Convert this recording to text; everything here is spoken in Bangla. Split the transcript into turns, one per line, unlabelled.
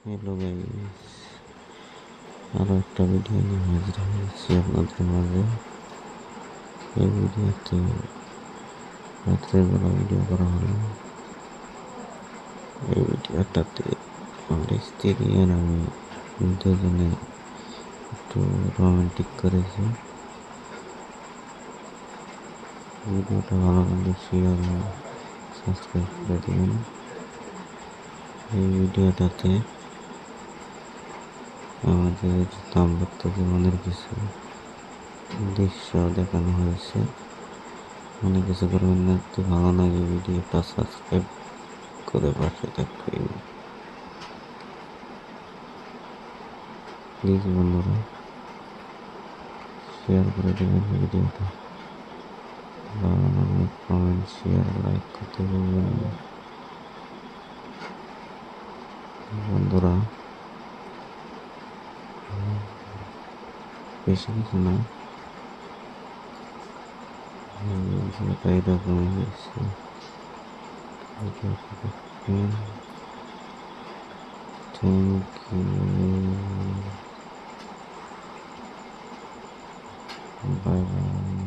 হ্যালো গাইস, আরো একটা ভিডিও নিয়ে হাজির হয়েছি আপনাদের মাঝে। এই ভিডিওতে রাত্রের বেলা ভিডিও করা হলো। এই ভিডিওটাতে আমার স্ত্রী আর আমি দুজনে একটু রোমান্টিক করেছি। ভিডিওটা ভালো লাগলে শেয়ার ও সাবস্ক্রাইব করে দেবেন। এই ভিডিওটাতে আমাদের দাম্পত্য জীবনের কিছু দৃশ্য দেখানো হয়েছে। মনে কিছু করবেন না, যদি ভালো লাগে ভিডিওটা সাবস্ক্রাইব করে পাশে থাকবেন প্লিজ। বন্ধুরা, শেয়ার করে দেবেন ভিডিওটা। ভালো লাগলে কমেন্ট, শেয়ার, লাইক করতে ভুলবেন না। বন্ধুরা, বেশি কিছু না, ভিডিওটা এরকম হয়েছে। Thank you, bye by.